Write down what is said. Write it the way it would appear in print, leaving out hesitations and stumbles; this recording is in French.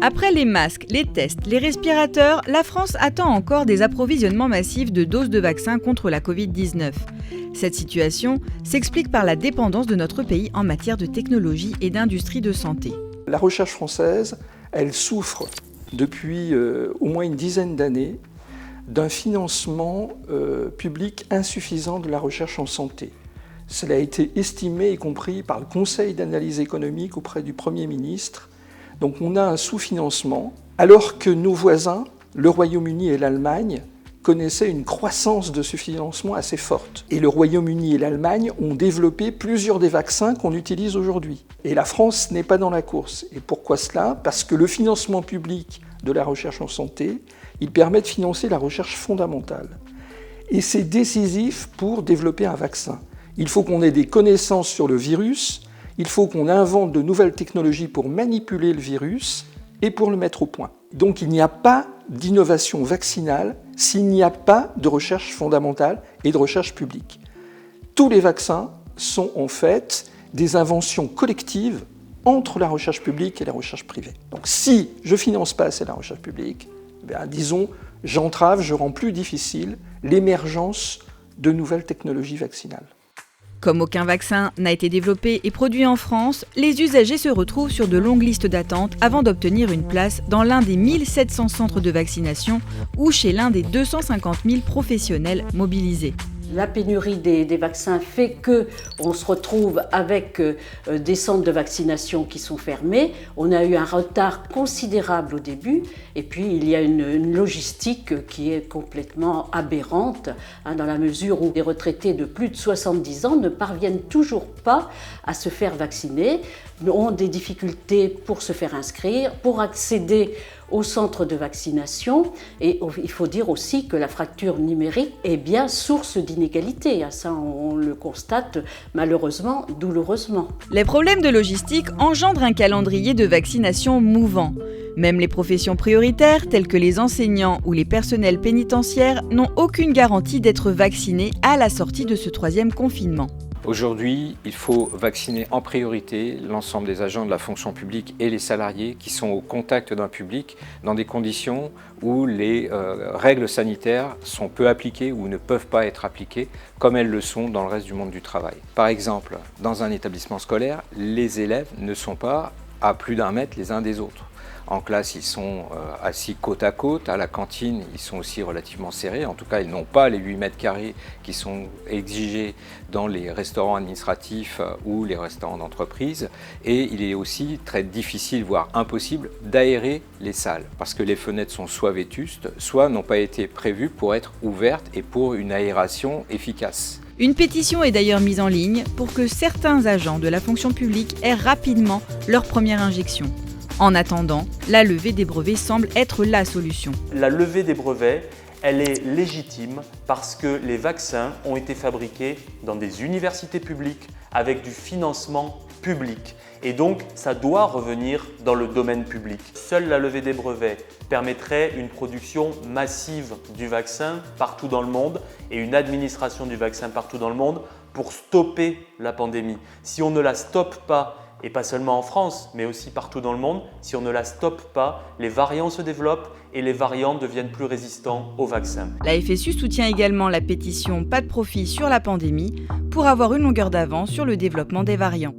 Après les masques, les tests, les respirateurs, la France attend encore des approvisionnements massifs de doses de vaccins contre la Covid-19. Cette situation s'explique par la dépendance de notre pays en matière de technologie et d'industrie de santé. La recherche française, elle souffre depuis au moins une dizaine d'années d'un financement public insuffisant de la recherche en santé. Cela a été estimé, y compris par le Conseil d'analyse économique auprès du Premier ministre. Donc on a un sous-financement, alors que nos voisins, le Royaume-Uni et l'Allemagne, connaissaient une croissance de ce financement assez forte. Et le Royaume-Uni et l'Allemagne ont développé plusieurs des vaccins qu'on utilise aujourd'hui. Et la France n'est pas dans la course. Et pourquoi cela ? Parce que le financement public de la recherche en santé, il permet de financer la recherche fondamentale. Et c'est décisif pour développer un vaccin. Il faut qu'on ait des connaissances sur le virus, il faut qu'on invente de nouvelles technologies pour manipuler le virus et pour le mettre au point. Donc il n'y a pas d'innovation vaccinale s'il n'y a pas de recherche fondamentale et de recherche publique. Tous les vaccins sont en fait des inventions collectives entre la recherche publique et la recherche privée. Donc si je ne finance pas assez la recherche publique, disons, j'entrave, je rends plus difficile l'émergence de nouvelles technologies vaccinales. Comme aucun vaccin n'a été développé et produit en France, les usagers se retrouvent sur de longues listes d'attente avant d'obtenir une place dans l'un des 1700 centres de vaccination ou chez l'un des 250 000 professionnels mobilisés. La pénurie des vaccins fait qu'on se retrouve avec des centres de vaccination qui sont fermés. On a eu un retard considérable au début et puis il y a une logistique qui est complètement aberrante dans la mesure où les retraités de plus de 70 ans ne parviennent toujours pas à se faire vacciner, ont des difficultés pour se faire inscrire, pour accéder au centre de vaccination. Et il faut dire aussi que la fracture numérique est bien source d'inégalités. Ça, on le constate malheureusement, douloureusement. Les problèmes de logistique engendrent un calendrier de vaccination mouvant. Même les professions prioritaires, telles que les enseignants ou les personnels pénitentiaires, n'ont aucune garantie d'être vaccinés à la sortie de ce troisième confinement. Aujourd'hui, il faut vacciner en priorité l'ensemble des agents de la fonction publique et les salariés qui sont au contact d'un public dans des conditions où les règles sanitaires sont peu appliquées ou ne peuvent pas être appliquées comme elles le sont dans le reste du monde du travail. Par exemple, dans un établissement scolaire, les élèves ne sont pas à plus d'1 mètre les uns des autres. En classe, ils sont assis côte à côte. À la cantine, ils sont aussi relativement serrés. En tout cas, ils n'ont pas les 8 mètres carrés qui sont exigés dans les restaurants administratifs ou les restaurants d'entreprise. Et il est aussi très difficile, voire impossible, d'aérer les salles parce que les fenêtres sont soit vétustes, soit n'ont pas été prévues pour être ouvertes et pour une aération efficace. Une pétition est d'ailleurs mise en ligne pour que certains agents de la fonction publique aient rapidement leur première injection. En attendant, la levée des brevets semble être la solution. La levée des brevets, elle est légitime parce que les vaccins ont été fabriqués dans des universités publiques avec du financement public. Et donc, ça doit revenir dans le domaine public. Seule la levée des brevets permettrait une production massive du vaccin partout dans le monde et une administration du vaccin partout dans le monde pour stopper la pandémie. Si on ne la stoppe pas, et pas seulement en France, mais aussi partout dans le monde, si on ne la stoppe pas, les variants se développent et les variants deviennent plus résistants aux vaccins. La FSU soutient également la pétition Pas de profit sur la pandémie pour avoir une longueur d'avance sur le développement des variants.